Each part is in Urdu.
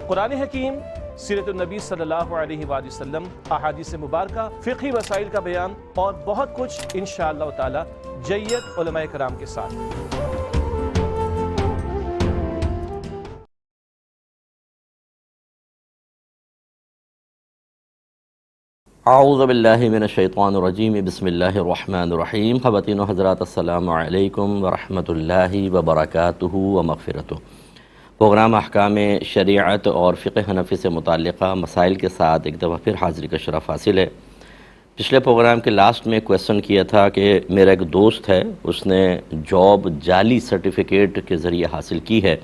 قرآن حکیم، سیرت النبی صلی اللہ علیہ وآلہ وسلم، احادیث مبارکہ، فقہی مسائل کا بیان اور بہت کچھ انشاءاللہ تعالی جید علماء کرام کے ساتھ۔ اعوذ باللہ من الشیطان الرجیم، بسم اللہ الرحمن الرحیم۔ خواتین و حضرات، السلام علیکم ورحمۃ اللہ وبرکاتہ و مغفرتہ۔ پروگرام احکام شریعت اور فقہ حنفی سے متعلقہ مسائل کے ساتھ ایک دفعہ پھر حاضری کا شرف حاصل ہے۔ پچھلے پروگرام کے لاسٹ میں کویسچن کیا تھا کہ میرا ایک دوست ہے، اس نے جاب جعلی سرٹیفکیٹ کے ذریعے حاصل کی ہے،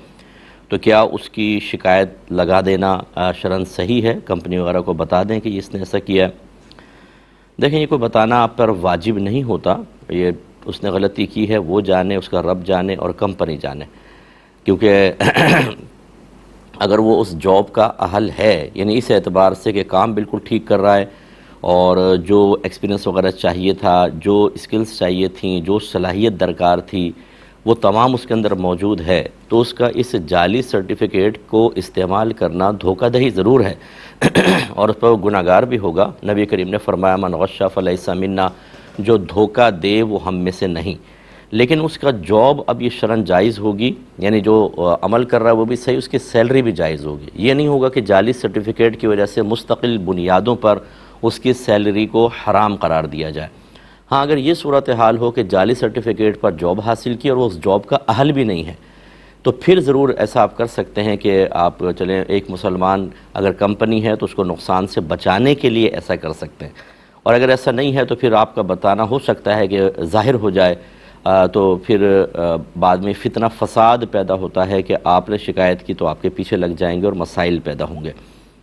تو کیا اس کی شکایت لگا دینا شرعاً صحیح ہے؟ کمپنی وغیرہ کو بتا دیں کہ اس نے ایسا کیا ہے۔ دیکھیں، یہ کوئی بتانا آپ پر واجب نہیں ہوتا، یہ اس نے غلطی کی ہے، وہ جانے، اس کا رب جانے اور کمپنی جانے، کیونکہ اگر وہ اس جاب کا اہل ہے، یعنی اس اعتبار سے کہ کام بالکل ٹھیک کر رہا ہے اور جو ایکسپیرینس وغیرہ چاہیے تھا، جو اسکلز چاہیے تھیں، جو صلاحیت درکار تھی، وہ تمام اس کے اندر موجود ہے، تو اس کا اس جعلی سرٹیفکیٹ کو استعمال کرنا دھوکہ دہی ضرور ہے اور اس پر وہ گناہ گار بھی ہوگا۔ نبی کریم نے فرمایا من غش فلیس منا، جو دھوکہ دے وہ ہم میں سے نہیں۔ لیکن اس کا جاب اب یہ شرعاً جائز ہوگی، یعنی جو عمل کر رہا ہے وہ بھی صحیح، اس کی سیلری بھی جائز ہوگی۔ یہ نہیں ہوگا کہ جعلی سرٹیفکیٹ کی وجہ سے مستقل بنیادوں پر اس کی سیلری کو حرام قرار دیا جائے۔ ہاں، اگر یہ صورتحال ہو کہ جعلی سرٹیفکیٹ پر جاب حاصل کی اور وہ اس جاب کا اہل بھی نہیں ہے، تو پھر ضرور ایسا آپ کر سکتے ہیں کہ آپ چلیں، ایک مسلمان اگر کمپنی ہے تو اس کو نقصان سے بچانے کے لیے ایسا کر سکتے ہیں، اور اگر ایسا نہیں ہے تو پھر آپ کا بتانا ہو سکتا ہے کہ ظاہر ہو جائے، تو پھر بعد میں فتنہ فساد پیدا ہوتا ہے کہ آپ نے شکایت کی تو آپ کے پیچھے لگ جائیں گے اور مسائل پیدا ہوں گے۔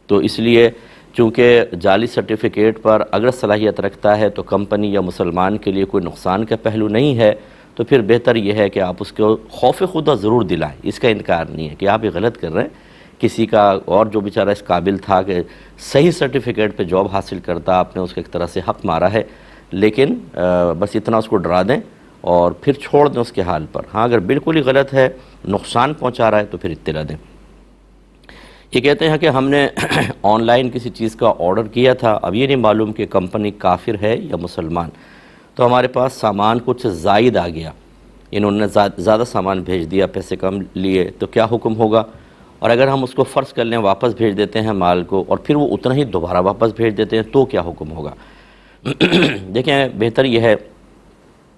تو اس لیے چونکہ جعلی سرٹیفکیٹ پر اگر صلاحیت رکھتا ہے تو کمپنی یا مسلمان کے لیے کوئی نقصان کا پہلو نہیں ہے، تو پھر بہتر یہ ہے کہ آپ اس کو خوف خدا ضرور دلائیں۔ اس کا انکار نہیں ہے کہ آپ یہ غلط کر رہے ہیں، کسی کا اور جو بیچارہ اس قابل تھا کہ صحیح سرٹیفکیٹ پہ جاب حاصل کرتا، آپ نے اس کا ایک طرح سے حق مارا ہے، لیکن بس اتنا اس کو ڈرا دیں اور پھر چھوڑ دیں اس کے حال پر۔ ہاں، اگر بالکل ہی غلط ہے، نقصان پہنچا رہا ہے، تو پھر اطلاع دیں۔ یہ کہتے ہیں کہ ہم نے آن لائن کسی چیز کا آرڈر کیا تھا، اب یہ نہیں معلوم کہ کمپنی کافر ہے یا مسلمان، تو ہمارے پاس سامان کچھ زائد آ گیا، انہوں نے زیادہ سامان بھیج دیا، پیسے کم لیے، تو کیا حکم ہوگا؟ اور اگر ہم اس کو فرض کر لیں واپس بھیج دیتے ہیں مال کو، اور پھر وہ اتنا ہی دوبارہ واپس بھیج دیتے ہیں، تو کیا حکم ہوگا؟ دیکھیں، بہتر یہ ہے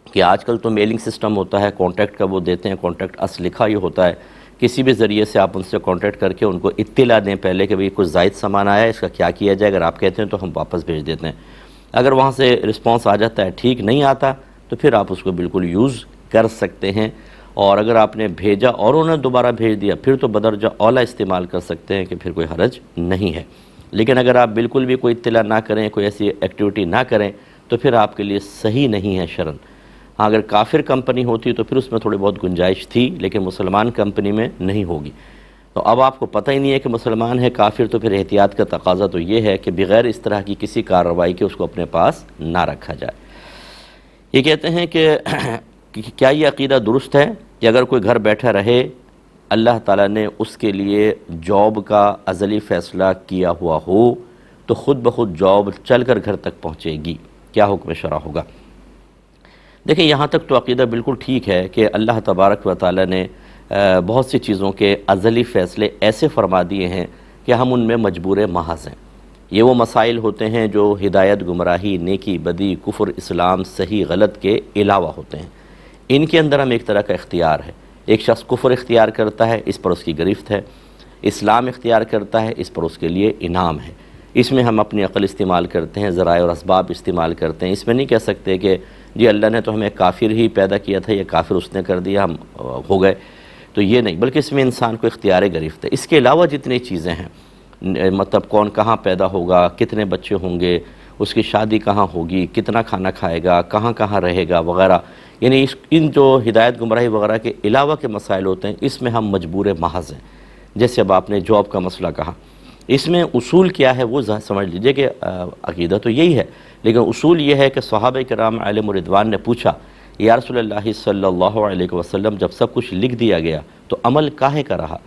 کہ آج کل تو میلنگ سسٹم ہوتا ہے، کانٹیکٹ کا وہ دیتے ہیں، کانٹیکٹ اس لکھا یہ ہوتا ہے، کسی بھی ذریعے سے آپ ان سے کانٹیکٹ کر کے ان کو اطلاع دیں پہلے کہ بھئی کچھ زائد سامان آیا ہے، اس کا کیا کیا جائے۔ اگر آپ کہتے ہیں تو ہم واپس بھیج دیتے ہیں، اگر وہاں سے رسپانس آ جاتا ہے ٹھیک نہیں آتا تو پھر آپ اس کو بالکل یوز کر سکتے ہیں، اور اگر آپ نے بھیجا اور انہوں نے دوبارہ بھیج دیا پھر تو بدرجہ اولیٰ استعمال کر سکتے ہیں کہ پھر کوئی حرج نہیں ہے۔ لیکن اگر آپ بالکل بھی کوئی اطلاع نہ کریں، کوئی ایسی ایکٹیویٹی نہ کریں، تو پھر آپ کے لیے صحیح نہیں ہے شرعاً۔ ہاں، اگر کافر کمپنی ہوتی تو پھر اس میں تھوڑی بہت گنجائش تھی، لیکن مسلمان کمپنی میں نہیں ہوگی۔ تو اب آپ کو پتہ ہی نہیں ہے کہ مسلمان ہے کافر، تو پھر احتیاط کا تقاضا تو یہ ہے کہ بغیر اس طرح کی کسی کارروائی کے اس کو اپنے پاس نہ رکھا جائے۔ یہ کہتے ہیں کہ کیا یہ عقیدہ درست ہے کہ اگر کوئی گھر بیٹھا رہے، اللہ تعالیٰ نے اس کے لیے جاب کا ازلی فیصلہ کیا ہوا ہو تو خود بخود جاب چل کر گھر تک پہنچے گی، کیا حکم شرع ہوگا؟ دیکھیں، یہاں تک تو عقیدہ بالکل ٹھیک ہے کہ اللہ تبارک و تعالیٰ نے بہت سی چیزوں کے ازلی فیصلے ایسے فرما دیے ہیں کہ ہم ان میں مجبور محض ہیں۔ یہ وہ مسائل ہوتے ہیں جو ہدایت، گمراہی، نیکی، بدی، کفر، اسلام، صحیح غلط کے علاوہ ہوتے ہیں، ان کے اندر ہم ایک طرح کا اختیار ہے۔ ایک شخص کفر اختیار کرتا ہے، اس پر اس کی گرفت ہے، اسلام اختیار کرتا ہے، اس پر اس کے لیے انعام ہے۔ اس میں ہم اپنی عقل استعمال کرتے ہیں، ذرائع اور اسباب استعمال کرتے ہیں۔ اس میں نہیں کہہ سکتے کہ جی اللہ نے تو ہمیں کافر ہی پیدا کیا تھا، یہ کافر اس نے کر دیا، ہم ہو گئے، تو یہ نہیں، بلکہ اس میں انسان کو اختیار گرفت ہے۔ اس کے علاوہ جتنی چیزیں ہیں، مطلب کون کہاں پیدا ہوگا، کتنے بچے ہوں گے، اس کی شادی کہاں ہوگی، کتنا کھانا کھائے گا، کہاں کہاں رہے گا وغیرہ، یعنی ان جو ہدایت، گمراہی وغیرہ کے علاوہ کے مسائل ہوتے ہیں، اس میں ہم مجبور محض ہیں۔ جیسے اب آپ نے جاب کا مسئلہ کہا، اس میں اصول کیا ہے وہ سمجھ لیجئے کہ عقیدہ تو یہی ہے، لیکن اصول یہ ہے کہ صحابہ کرام علیہم رضوان نے پوچھا یا رسول اللہ صلی اللہ علیہ وسلم، جب سب کچھ لکھ دیا گیا تو عمل کاہے کا رہا،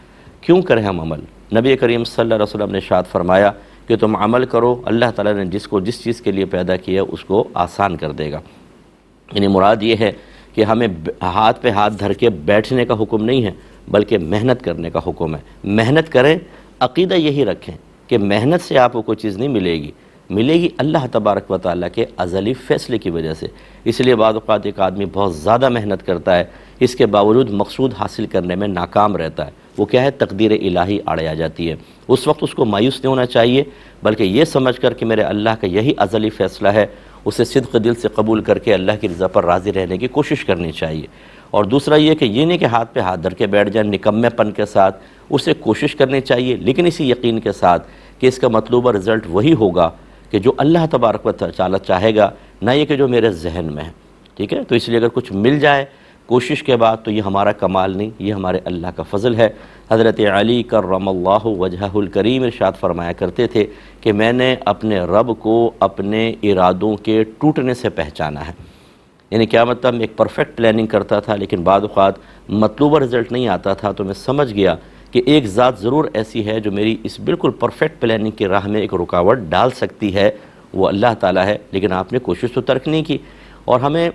کیوں کریں ہم عمل؟ نبی کریم صلی اللہ علیہ وسلم نے ارشاد فرمایا کہ تم عمل کرو، اللہ تعالیٰ نے جس چیز کے لیے پیدا کیا اس کو آسان کر دے گا۔ یعنی مراد یہ ہے کہ ہمیں ہاتھ پہ ہاتھ دھر کے بیٹھنے کا حکم نہیں ہے، بلکہ محنت کرنے کا حکم ہے۔ محنت کریں، عقیدہ یہی رکھیں کہ محنت سے آپ کو کوئی چیز نہیں ملے گی اللہ تبارک و تعالیٰ کے ازلی فیصلے کی وجہ سے۔ اس لیے بعض اوقات ایک آدمی بہت زیادہ محنت کرتا ہے، اس کے باوجود مقصود حاصل کرنے میں ناکام رہتا ہے۔ وہ کیا ہے؟ تقدیر الہی آڑے آ جاتی ہے۔ اس وقت اس کو مایوس نہیں ہونا چاہیے، بلکہ یہ سمجھ کر کہ میرے اللہ کا یہی ازلی فیصلہ ہے، اسے صدق دل سے قبول کر کے اللہ کی رضا پر راضی رہنے کی کوشش کرنی چاہیے۔ اور دوسرا یہ کہ یہ نہیں کہ ہاتھ پہ ہاتھ دھر کے بیٹھ جائیں نکمے پن کے ساتھ، اسے کوشش کرنی چاہیے، لیکن اسی یقین کے ساتھ کہ اس کا مطلوبہ رزلٹ وہی ہوگا کہ جو اللہ تبارک و تعالیٰ چاہے گا، نہ یہ کہ جو میرے ذہن میں ہے۔ ٹھیک ہے؟ تو اس لیے اگر کچھ مل جائے کوشش کے بعد تو یہ ہمارا کمال نہیں، یہ ہمارے اللہ کا فضل ہے۔ حضرت علی کرم اللہ وجہہ الکریم ارشاد فرمایا کرتے تھے کہ میں نے اپنے رب کو اپنے ارادوں کے ٹوٹنے سے پہچانا ہے۔ یعنی کیا مطلب؟ میں ایک پرفیکٹ پلاننگ کرتا تھا، لیکن بعض اوقات مطلوبہ رزلٹ نہیں آتا تھا، تو میں سمجھ گیا کہ ایک ذات ضرور ایسی ہے جو میری اس بالکل پرفیکٹ پلاننگ کی راہ میں ایک رکاوٹ ڈال سکتی ہے، وہ اللہ تعالیٰ ہے۔ لیکن آپ نے کوشش تو ترک نہیں کی، اور ہمیں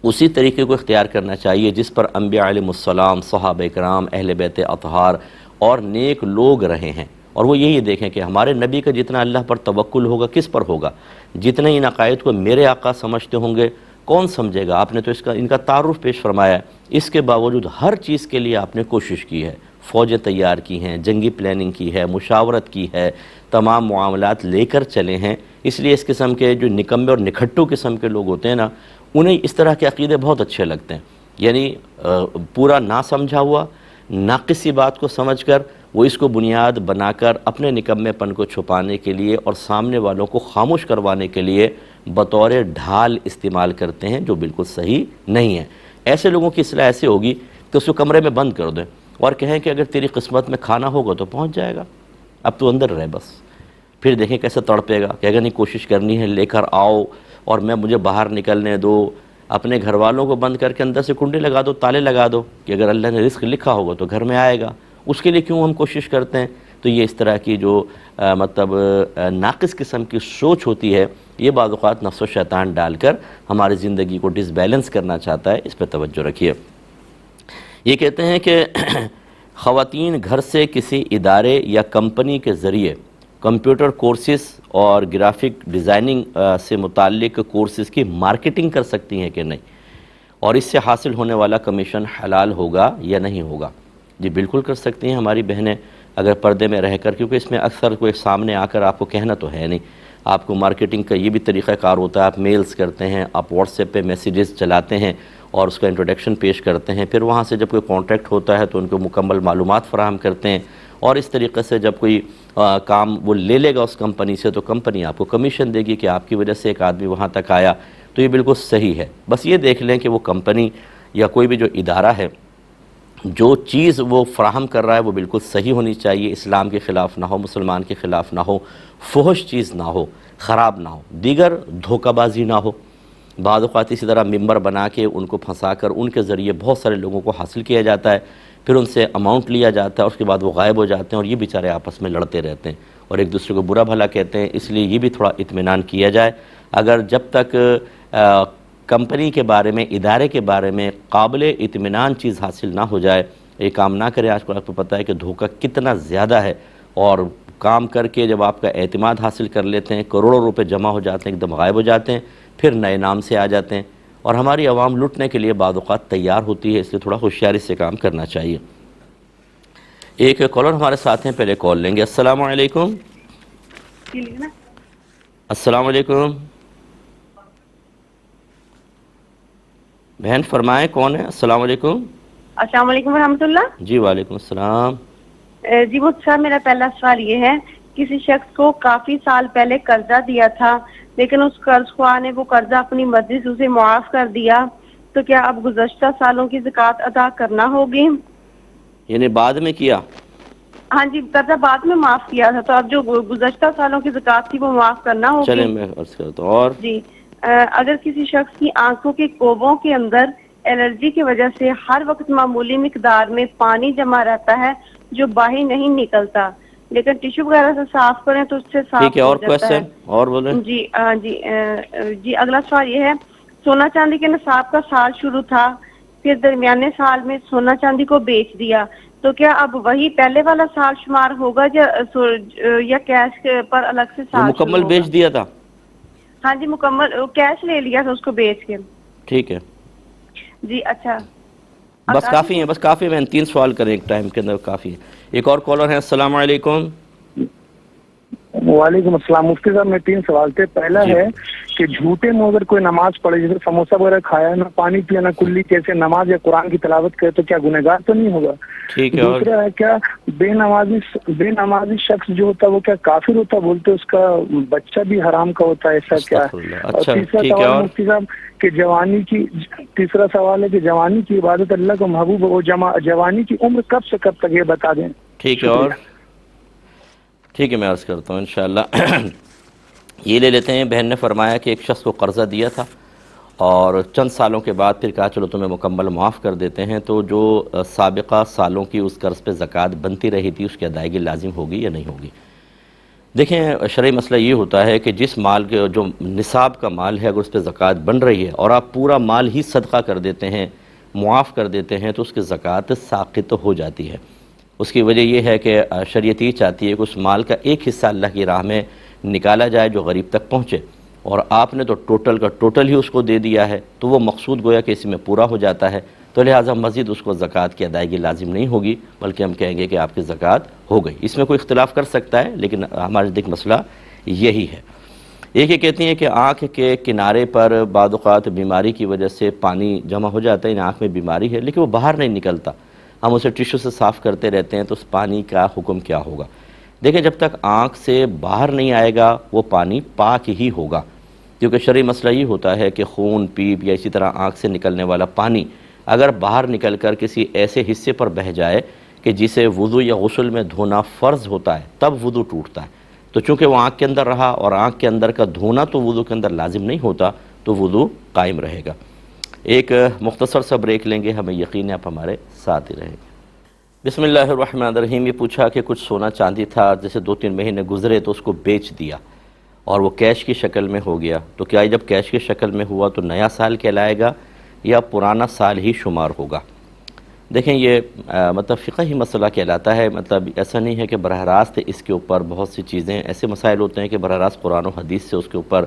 اسی طریقے کو اختیار کرنا چاہیے جس پر انبیاء علیہ السلام، صحابہ کرام، اہل بیت اطہار اور نیک لوگ رہے ہیں۔ اور وہ یہی دیکھیں کہ ہمارے نبی کا جتنا اللہ پر توکل ہوگا کس پر ہوگا؟ جتنے ان عقائد کو میرے آقا سمجھتے ہوں گے کون سمجھے گا؟ آپ نے تو ان کا تعارف پیش فرمایا ہے، اس کے باوجود ہر چیز کے لیے آپ نے کوشش کی ہے، فوجیں تیار کی ہیں، جنگی پلاننگ کی ہے، مشاورت کی ہے، تمام معاملات لے کر چلے ہیں۔ اس لیے اس قسم کے جو نکمے اور نکھٹو قسم کے لوگ ہوتے ہیں نا، انہیں اس طرح کے عقیدے بہت اچھے لگتے ہیں۔ یعنی پورا نہ سمجھا ہوا ناقص سی بات کو سمجھ کر وہ اس کو بنیاد بنا کر اپنے نکمے پن کو چھپانے کے لیے اور سامنے والوں کو خاموش کروانے کے لیے بطور ڈھال استعمال کرتے ہیں، جو بالکل صحیح نہیں ہے۔ ایسے لوگوں کی اصلاح ایسے ہوگی کہ اس کو کمرے میں بند کر دیں اور کہیں کہ اگر تیری قسمت میں کھانا ہوگا تو پہنچ جائے گا، اب تو اندر رہے بس، پھر دیکھیں کیسے تڑپے گا کہ اگر نہیں کوشش کرنی ہے لے کر آؤ اور مجھے باہر نکلنے دو۔ اپنے گھر والوں کو بند کر کے اندر سے کنڈی لگا دو، تالے لگا دو کہ اگر اللہ نے رزق لکھا ہوگا تو گھر میں آئے گا، اس کے لیے کیوں ہم کوشش کرتے ہیں؟ تو یہ اس طرح کی جو ناقص قسم کی سوچ ہوتی ہے، یہ بعض اوقات نفس و شیطان ڈال کر ہماری زندگی کو ڈس بیلنس کرنا چاہتا ہے، اس پہ توجہ رکھیے۔ یہ کہتے ہیں کہ خواتین گھر سے کسی ادارے یا کمپنی کے ذریعے کمپیوٹر کورسز اور گرافک ڈیزائننگ سے متعلق کورسز کی مارکیٹنگ کر سکتی ہیں کہ نہیں، اور اس سے حاصل ہونے والا کمیشن حلال ہوگا یا نہیں ہوگا؟ جی بالکل کر سکتی ہیں ہماری بہنیں، اگر پردے میں رہ کر، کیونکہ اس میں اکثر کوئی سامنے آ کر آپ کو کہنا تو ہے نہیں۔ آپ کو مارکیٹنگ کا یہ بھی طریقہ کار ہوتا ہے، آپ میلز کرتے ہیں، آپ واٹس ایپ پہ میسیجز چلاتے ہیں اور اس کا انٹروڈکشن پیش کرتے ہیں، پھر وہاں سے جب کوئی کانٹریکٹ ہوتا ہے تو ان کو مکمل معلومات فراہم کرتے ہیں، اور اس طریقے سے جب کوئی کام وہ لے گا اس کمپنی سے تو کمپنی آپ کو کمیشن دے گی کہ آپ کی وجہ سے ایک آدمی وہاں تک آیا۔ تو یہ بالکل صحیح ہے، بس یہ دیکھ لیں کہ وہ کمپنی یا کوئی بھی جو ادارہ ہے، جو چیز وہ فراہم کر رہا ہے وہ بالکل صحیح ہونی چاہیے، اسلام کے خلاف نہ ہو، مسلمان کے خلاف نہ ہو، فحش چیز نہ ہو، خراب نہ ہو، دیگر دھوکہ بازی نہ ہو۔ بعض اوقات اسی طرح ممبر بنا کے ان کو پھنسا کر ان کے ذریعے بہت سارے لوگوں کو حاصل کیا جاتا ہے، پھر ان سے اماؤنٹ لیا جاتا ہے، اس کے بعد وہ غائب ہو جاتے ہیں اور یہ بیچارے آپس میں لڑتے رہتے ہیں اور ایک دوسرے کو برا بھلا کہتے ہیں۔ اس لیے یہ بھی تھوڑا اطمینان کیا جائے، اگر جب تک کمپنی کے بارے میں، ادارے کے بارے میں قابل اطمینان چیز حاصل نہ ہو جائے، یہ کام نہ کریں۔ آج کل آپ کو پتہ ہے کہ دھوکہ کتنا زیادہ ہے، اور کام کر کے جب آپ کا اعتماد حاصل کر لیتے ہیں، کروڑوں روپے جمع ہو جاتے ہیں، ایک دم غائب ہو جاتے ہیں، پھر نئے نام سے آ جاتے ہیں، اور ہماری عوام لٹنے کے لیے بعض اوقات تیار ہوتی ہے، اس لیے تھوڑا ہوشیاری سے کام کرنا چاہیے۔ ایک کالر ہمارے ساتھ ہیں، پہلے کال لیں گے۔ السلام علیکم۔ السلام علیکم بہن، فرمائیں کون ہے؟ السلام علیکم۔ السلام علیکم ورحمۃ اللہ۔ جی وعلیکم السلام۔ جی مجھ سے میرا پہلا سوال یہ ہے، کسی شخص کو کافی سال پہلے قرضہ دیا تھا، لیکن اس قرض خواہ نے وہ قرضہ اپنی مرضی سے اسے معاف کر دیا، تو کیا اب گزشتہ سالوں کی زکوٰۃ ادا کرنا ہوگی؟ یعنی بعد میں کیا؟ ہاں جی، قرضہ بعد میں معاف کیا تھا، تو اب جو گزشتہ سالوں کی زکوٰۃ تھی وہ معاف کرنا ہوگی؟ چلیں میں عرض کرتا ہوں۔ اور جی اگر کسی شخص کی آنکھوں کے کوبوں کے اندر الرجی کی وجہ سے ہر وقت معمولی مقدار میں پانی جمع رہتا ہے جو باہر نہیں نکلتا، لیکن ٹیشو وغیرہ سے صاف کریں تو اس سے صاف ٹھیک ہے، ہو اور جاتا ہے۔ کویشچن اور بولیں۔ جی اگلا سوال یہ ہے، سونا چاندی کے نصاب کا سال شروع تھا، پھر درمیانے سال میں سونا چاندی کو بیچ دیا، تو کیا اب وہی پہلے والا سال شمار ہوگا یا کیش پر الگ سے جو سال شروع مکمل ہوگا؟ بیچ دیا تھا؟ ہاں جی، مکمل کیش لے لیا تھا اس کو بیچ کے۔ ٹھیک ہے، جی اچھا، بس کافی ہیں، بس کافی ہیں، 3 سوال کریں ایک ٹائم کے اندر کافی ہے۔ ایک اور کالر ہے، السلام علیکم۔ وعلیکم السلام مفتی صاحب، میں 3 سوال تھے۔ پہلا جی ہے کہ جھوٹے منہ اگر کوئی نماز پڑھے، جیسے سموسہ وغیرہ کھایا، نہ پانی پیا نہ کلی، کیسے نماز یا قرآن کی تلاوت کرے تو کیا گنہگار تو نہیں ہوگا؟ ٹھیک ہے، اور دوسرا ہے، کیا بے نمازی شخص جو ہوتا ہے وہ کیا کافر ہوتا ہے؟ بولتے اس کا بچہ بھی حرام کا ہوتا ہے، ایسا کیا استغفر اللہ۔ ہے؟ اور اچھا تیسرا ٹھیک ہے، سوال اور مفتی صاحب کہ تیسرا سوال ہے کہ جوانی کی عبادت اللہ کو محبوب ہو، جوانی کی عمر کب سے کب تک، یہ بتا دیں۔ ٹھیک ہے، اور ٹھیک ہے، میں عرض کرتا ہوں انشاءاللہ۔ یہ لے لیتے ہیں، بہن نے فرمایا کہ ایک شخص کو قرضہ دیا تھا اور چند سالوں کے بعد پھر کہا چلو تمہیں مکمل معاف کر دیتے ہیں، تو جو سابقہ سالوں کی اس قرض پہ زکوٰۃ بنتی رہی تھی اس کی ادائیگی لازم ہوگی یا نہیں ہوگی؟ دیکھیں، شرعی مسئلہ یہ ہوتا ہے کہ جس مال کے جو نصاب کا مال ہے، اگر اس پہ زکوٰۃ بن رہی ہے اور آپ پورا مال ہی صدقہ کر دیتے ہیں، معاف کر دیتے ہیں، تو اس کی زکوٰۃ ساقط ہو جاتی ہے۔ اس کی وجہ یہ ہے کہ شریعت یہ چاہتی ہے کہ اس مال کا ایک حصہ اللہ کی راہ میں نکالا جائے جو غریب تک پہنچے، اور آپ نے تو ٹوٹل کا ٹوٹل ہی اس کو دے دیا ہے، تو وہ مقصود گویا کہ اسی میں پورا ہو جاتا ہے، تو لہٰذا مزید اس کو زکوٰۃ کی ادائیگی لازم نہیں ہوگی، بلکہ ہم کہیں گے کہ آپ کی زکوٰۃ ہو گئی۔ اس میں کوئی اختلاف کر سکتا ہے، لیکن ہمارے نزدیک مسئلہ یہی ہے۔ ایک یہ کہتی ہیں کہ آنکھ کے کنارے پر بعض اوقات بیماری کی وجہ سے پانی جمع ہو جاتا ہے، ان آنکھ میں بیماری ہے لیکن وہ باہر نہیں نکلتا، ہم اسے ٹیشو سے صاف کرتے رہتے ہیں، تو اس پانی کا حکم کیا ہوگا؟ دیکھیں، جب تک آنکھ سے باہر نہیں آئے گا وہ پانی پاک ہی ہوگا، کیونکہ شرعی مسئلہ یہ ہوتا ہے کہ خون، پیپ یا اسی طرح آنکھ سے نکلنے والا پانی اگر باہر نکل کر کسی ایسے حصے پر بہہ جائے کہ جسے وضو یا غسل میں دھونا فرض ہوتا ہے، تب وضو ٹوٹتا ہے، تو چونکہ وہ آنکھ کے اندر رہا اور آنکھ کے اندر کا دھونا تو وضو کے اندر لازم نہیں ہوتا، تو وضو قائم رہے گا۔ ایک مختصر سا بریک لیں گے، ہمیں یقین ہے آپ ہمارے ساتھ ہی رہیں گے۔ بسم اللہ الرحمن الرحیم۔ یہ پوچھا کہ کچھ سونا چاندی تھا، جیسے 2-3 مہینے گزرے تو اس کو بیچ دیا اور وہ کیش کی شکل میں ہو گیا، تو کیا جب کیش کی شکل میں ہوا تو نیا سال کہلائے گا یا پرانا سال ہی شمار ہوگا؟ دیکھیں، یہ مطلب فقہی مسئلہ کہلاتا ہے، مطلب ایسا نہیں ہے کہ براہ راست اس کے اوپر بہت سی چیزیں ایسے مسائل ہوتے ہیں کہ براہ راست قرآن و حدیث سے اس کے اوپر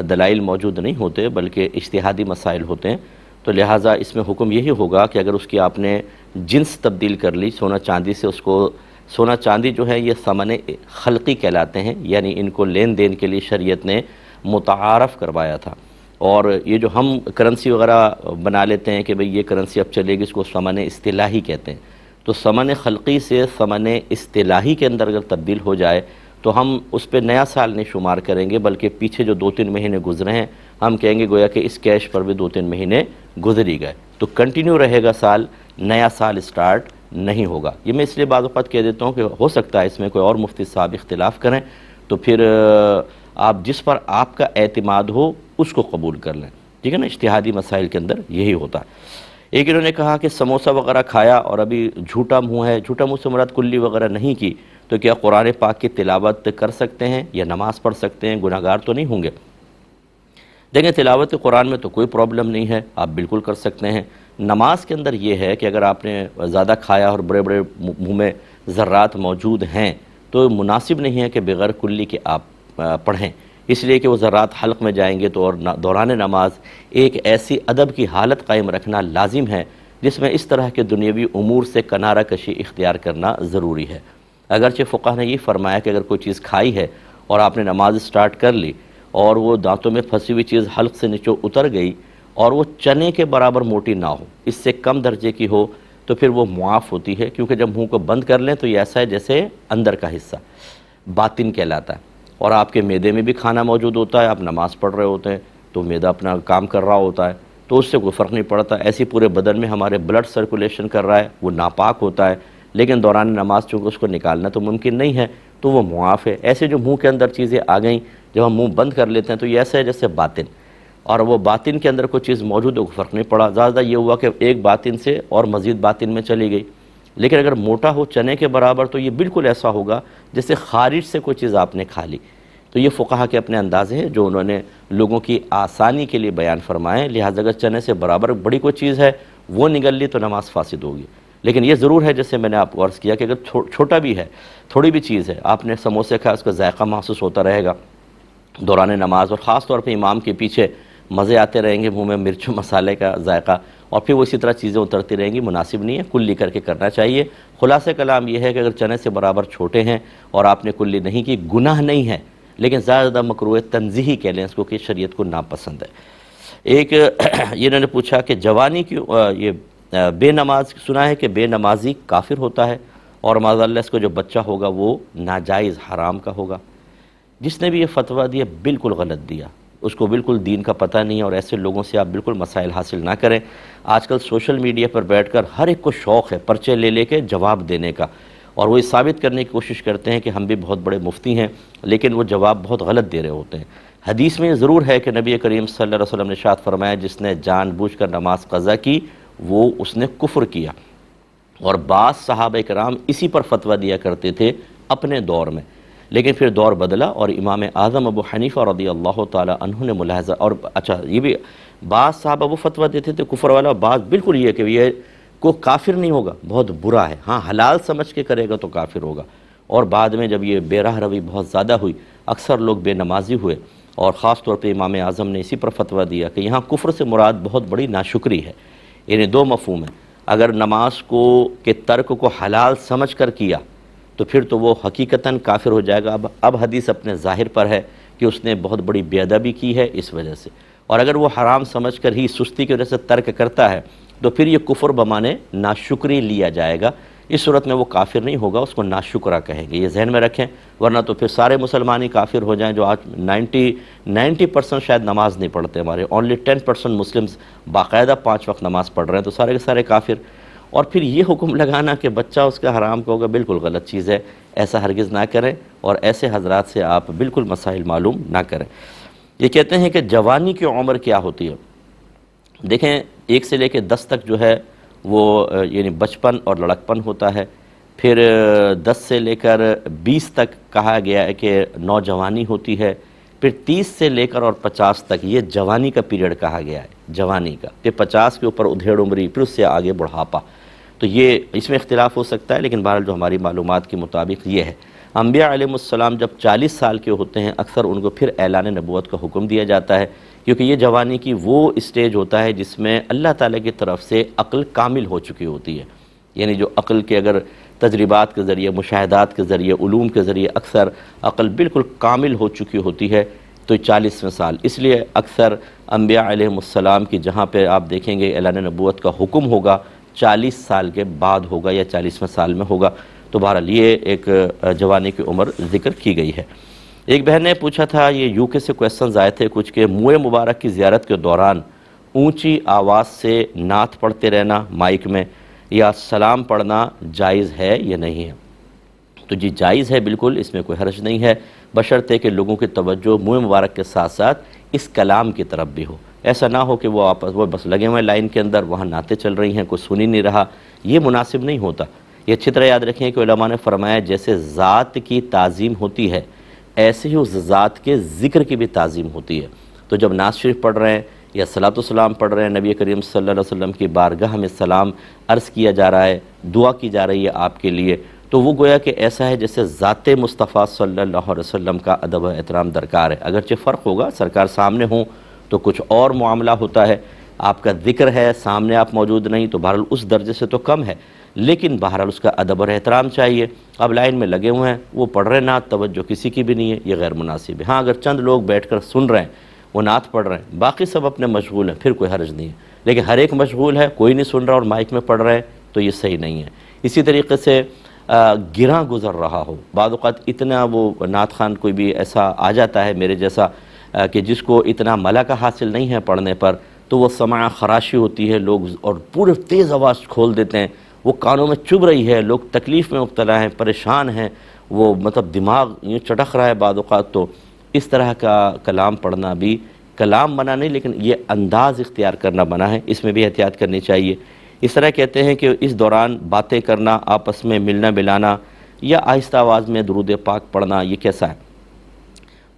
دلائل موجود نہیں ہوتے، بلکہ اجتہادی مسائل ہوتے ہیں، تو لہٰذا اس میں حکم یہی ہوگا کہ اگر اس کی آپ نے جنس تبدیل کر لی سونا چاندی سے، اس کو سونا چاندی جو ہے یہ ثمن خلقی کہلاتے ہیں، یعنی ان کو لین دین کے لیے شریعت نے متعارف کروایا تھا، اور یہ جو ہم کرنسی وغیرہ بنا لیتے ہیں کہ بھئی یہ کرنسی اب چلے گی، اس کو ثمن اصطلاحی کہتے ہیں، تو ثمن خلقی سے ثمن اصطلاحی کے اندر اگر تبدیل ہو جائے تو ہم اس پہ نیا سال نہیں شمار کریں گے، بلکہ پیچھے جو 2-3 مہینے گزرے ہیں ہم کہیں گے گویا کہ اس کیش پر بھی 2-3 مہینے گزر ہی گئے، تو کنٹینیو رہے گا سال، نیا سال سٹارٹ نہیں ہوگا۔ یہ میں اس لیے بعض اوقات کہہ دیتا ہوں کہ ہو سکتا ہے اس میں کوئی اور مفتی صاحب اختلاف کریں، تو پھر آپ جس پر آپ کا اعتماد ہو اس کو قبول کر لیں، ٹھیک ہے نا؟ اجتہادی مسائل کے اندر یہی ہوتا ہے۔ ایک انہوں نے کہا کہ سموسہ وغیرہ کھایا اور ابھی جھوٹا منہ ہے، جھوٹا منہ سے مراد کلی وغیرہ نہیں کی، تو کیا قرآن پاک کی تلاوت کر سکتے ہیں یا نماز پڑھ سکتے ہیں؟ گناہگار تو نہیں ہوں گے؟ دیکھیں، تلاوت قرآن میں تو کوئی پرابلم نہیں ہے، آپ بالکل کر سکتے ہیں۔ نماز کے اندر یہ ہے کہ اگر آپ نے زیادہ کھایا اور بڑے بڑے منہ میں ذرات موجود ہیں تو مناسب نہیں ہے کہ بغیر کلی کے آپ پڑھیں، اس لیے کہ وہ ذرات حلق میں جائیں گے، تو اور دوران نماز ایک ایسی ادب کی حالت قائم رکھنا لازم ہے جس میں اس طرح کے دنیاوی امور سے کنارہ کشی اختیار کرنا ضروری ہے۔ اگرچہ فقہ نے یہ فرمایا کہ اگر کوئی چیز کھائی ہے اور آپ نے نماز سٹارٹ کر لی اور وہ دانتوں میں پھنسی ہوئی چیز حلق سے نیچے اتر گئی اور وہ چنے کے برابر موٹی نہ ہو، اس سے کم درجے کی ہو، تو پھر وہ معاف ہوتی ہے، کیونکہ جب منہ کو بند کر لیں تو یہ ایسا ہے جیسے اندر کا حصہ باطن کہلاتا ہے، اور آپ کے معدے میں بھی کھانا موجود ہوتا ہے، آپ نماز پڑھ رہے ہوتے ہیں تو معدہ اپنا کام کر رہا ہوتا ہے، تو اس سے کوئی فرق نہیں پڑتا، ایسی پورے بدن میں ہمارے بلڈ سرکولیشن کر رہا ہے، وہ ناپاک ہوتا ہے، لیکن دوران نماز چونکہ اس کو نکالنا تو ممکن نہیں ہے تو وہ معاف ہے۔ ایسے جو منہ کے اندر چیزیں آ گئیں جب ہم منہ بند کر لیتے ہیں تو یہ ایسا ہے جیسے باطن، اور وہ باطن کے اندر کوئی چیز موجود ہو فرق نہیں پڑا، زیادہ یہ ہوا کہ ایک باطن سے اور مزید باطن میں چلی گئی۔ لیکن اگر موٹا ہو چنے کے برابر تو یہ بالکل ایسا ہوگا جیسے خارج سے کوئی چیز آپ نے کھا لی۔ تو یہ فقہا کے اپنے اندازے ہیں جو انہوں نے لوگوں کی آسانی کے لیے بیان فرمائے، لہٰذا اگر چنے سے برابر بڑی کوئی چیز ہے وہ نگل لی تو نماز فاسد ہوگی۔ لیکن یہ ضرور ہے جیسے میں نے آپ کو عرض کیا کہ اگر چھوٹا بھی ہے، تھوڑی بھی چیز ہے، آپ نے سموسے کھایا، اس کا ذائقہ محسوس ہوتا رہے گا دوران نماز، اور خاص طور پہ امام کے پیچھے مزے آتے رہیں گے، منہ میں مرچ مسالے کا ذائقہ، اور پھر وہ اسی طرح چیزیں اترتی رہیں گی، مناسب نہیں ہے، کلی کر کے کرنا چاہیے۔ خلاصہ کلام یہ ہے کہ اگر چنے سے برابر چھوٹے ہیں اور آپ نے کلی نہیں کی، گناہ نہیں ہے، لیکن زیادہ مکروہ تنزیہی کہہ لیں اس کو کہ شریعت کو ناپسند ہے۔ ایک یہ انہوں نے پوچھا کہ جوانی کی یہ بے نماز، سنا ہے کہ بے نمازی کافر ہوتا ہے اور معاذ اللہ اس کو جو بچہ ہوگا وہ ناجائز حرام کا ہوگا۔ جس نے بھی یہ فتویٰ دیا بالکل غلط دیا، اس کو بالکل دین کا پتہ نہیں ہے، اور ایسے لوگوں سے آپ بالکل مسائل حاصل نہ کریں۔ آج کل سوشل میڈیا پر بیٹھ کر ہر ایک کو شوق ہے پرچے لے لے کے جواب دینے کا، اور وہ یہ ثابت کرنے کی کوشش کرتے ہیں کہ ہم بھی بہت بڑے مفتی ہیں، لیکن وہ جواب بہت غلط دے رہے ہوتے ہیں۔ حدیث میں یہ ضرور ہے کہ نبی کریم صلی اللہ علیہ وسلم نے ارشاد فرمایا جس نے جان بوجھ کر نماز قضا کی وہ اس نے کفر کیا، اور بعض صحابہ کرام اسی پر فتویٰ دیا کرتے تھے اپنے دور میں، لیکن پھر دور بدلا اور امام اعظم ابو حنیفہ رضی اللہ تعالی عنہ نے ملاحظہ، اور اچھا یہ بھی بعض صحابہ وہ فتویٰ دیتے تھے کفر والا، بعض بالکل یہ کہ یہ کو کافر نہیں ہوگا، بہت برا ہے، ہاں حلال سمجھ کے کرے گا تو کافر ہوگا۔ اور بعد میں جب یہ بے راہ روی بہت زیادہ ہوئی، اکثر لوگ بے نمازی ہوئے، اور خاص طور پہ امام اعظم نے اسی پر فتویٰ دیا کہ یہاں کفر سے مراد بہت بڑی ناشکری ہے۔ یعنی دو مفہوم ہیں، اگر نماز کو کے ترک کو حلال سمجھ کر کیا تو پھر تو وہ حقیقتاً کافر ہو جائے گا۔ اب حدیث اپنے ظاہر پر ہے کہ اس نے بہت بڑی بے ادبی کی ہے اس وجہ سے، اور اگر وہ حرام سمجھ کر ہی سستی کی وجہ سے ترک کرتا ہے تو پھر یہ کفر بمانے ناشکری لیا جائے گا۔ اس صورت میں وہ کافر نہیں ہوگا، اس کو ناشکرہ کہیں گے، یہ ذہن میں رکھیں، ورنہ تو پھر سارے مسلمان ہی کافر ہو جائیں۔ جو آج 90% شاید نماز نہیں پڑھتے، ہمارے اونلی 10% مسلمز باقاعدہ 5 وقت نماز پڑھ رہے ہیں، تو سارے کے سارے کافر۔ اور پھر یہ حکم لگانا کہ بچہ اس کا حرام کا ہوگا بالکل غلط چیز ہے، ایسا ہرگز نہ کریں، اور ایسے حضرات سے آپ بالکل مسائل معلوم نہ کریں۔ یہ کہتے ہیں کہ جوانی کی عمر کیا ہوتی ہے؟ دیکھیں 1 سے لے کے 10 تک جو ہے وہ یعنی بچپن اور لڑکپن ہوتا ہے، پھر 10 سے لے کر 20 تک کہا گیا ہے کہ نوجوانی ہوتی ہے، پھر 30 سے لے کر اور 50 تک یہ جوانی کا پیریڈ کہا گیا ہے، جوانی کا، پھر 50 کے اوپر ادھیڑ عمری، پھر اس سے آگے بڑھاپا۔ تو یہ اس میں اختلاف ہو سکتا ہے، لیکن بہرحال جو ہماری معلومات کے مطابق یہ ہے۔ انبیاء علیہ السلام جب 40 سال کے ہوتے ہیں اکثر ان کو پھر اعلان نبوت کا حکم دیا جاتا ہے، کیونکہ یہ جوانی کی وہ اسٹیج ہوتا ہے جس میں اللہ تعالیٰ کی طرف سے عقل کامل ہو چکی ہوتی ہے۔ یعنی جو عقل کے اگر تجربات کے ذریعے، مشاہدات کے ذریعے، علوم کے ذریعے اکثر عقل بالکل کامل ہو چکی ہوتی ہے، تو 40ویں سال، اس لیے اکثر انبیاء علیہ السلام کی جہاں پہ آپ دیکھیں گے اعلان نبوت کا حکم ہوگا 40 سال کے بعد ہوگا یا 40ویں سال میں ہوگا۔ تو بہرحال یہ ایک جوانی کی عمر ذکر کی گئی ہے۔ ایک بہن نے پوچھا تھا، یہ UK سے کویسچنز آئے تھے کچھ، کہ منہ مبارک کی زیارت کے دوران اونچی آواز سے نعت پڑھتے رہنا مائک میں یا سلام پڑھنا جائز ہے یا نہیں ہے؟ تو جی جائز ہے بالکل، اس میں کوئی حرج نہیں ہے، بشرطے کہ لوگوں کی توجہ منہ مبارک کے ساتھ ساتھ اس کلام کی طرف بھی ہو۔ ایسا نہ ہو کہ وہ بس لگے ہوئے لائن کے اندر، وہاں نعتیں چل رہی ہیں، کوئی سن ہی نہیں رہا، یہ مناسب نہیں ہوتا۔ یہ اچھی طرح یاد رکھیں کہ علماء نے فرمایا جیسے ذات کی تعظیم ہوتی ہے ایسے ہی اس ذات کے ذکر کی بھی تعظیم ہوتی ہے۔ تو جب نعت شریف پڑھ رہے ہیں یا صلاۃ و سلام پڑھ رہے ہیں، نبی کریم صلی اللہ علیہ وسلم کی بارگاہ میں سلام عرض کیا جا رہا ہے، دعا کی جا رہی ہے آپ کے لیے، تو وہ گویا کہ ایسا ہے جیسے ذات مصطفیٰ صلی اللہ علیہ وسلم کا ادب و احترام درکار ہے۔ اگرچہ فرق ہوگا، سرکار سامنے ہوں تو کچھ اور معاملہ ہوتا ہے، آپ کا ذکر ہے سامنے آپ موجود نہیں تو بہرحال اس درجے سے تو کم ہے، لیکن بہرحال اس کا ادب اور احترام چاہیے۔ اب لائن میں لگے ہوئے ہیں، وہ پڑھ رہے ہیں نعت، توجہ کسی کی بھی نہیں ہے، یہ غیر مناسب ہے۔ ہاں اگر چند لوگ بیٹھ کر سن رہے ہیں، وہ نعت پڑھ رہے ہیں، باقی سب اپنے مشغول ہیں، پھر کوئی حرج نہیں ہے، لیکن ہر ایک مشغول ہے، کوئی نہیں سن رہا اور مائک میں پڑھ رہے ہیں تو یہ صحیح نہیں ہے۔ اسی طریقے سے گراں گزر رہا ہو، بعض اوقات اتنا وہ نعت خوان کوئی بھی ایسا آ جاتا ہے میرے جیسا کہ جس کو اتنا ملکہ حاصل نہیں ہے پڑھنے پر، تو وہ سماع خراشی ہوتی ہے، لوگ اور پورے تیز آواز کھول دیتے ہیں، وہ کانوں میں چبھ رہی ہے، لوگ تکلیف میں مبتلا ہیں، پریشان ہیں، وہ مطلب دماغ یوں چٹک رہا ہے بعض اوقات، تو اس طرح کا کلام پڑھنا بھی کلام منع نہیں، لیکن یہ انداز اختیار کرنا منع ہے، اس میں بھی احتیاط کرنی چاہیے۔ اس طرح کہتے ہیں کہ اس دوران باتیں کرنا، آپس میں ملنا ملانا یا آہستہ آواز میں درود پاک پڑھنا، یہ کیسا ہے؟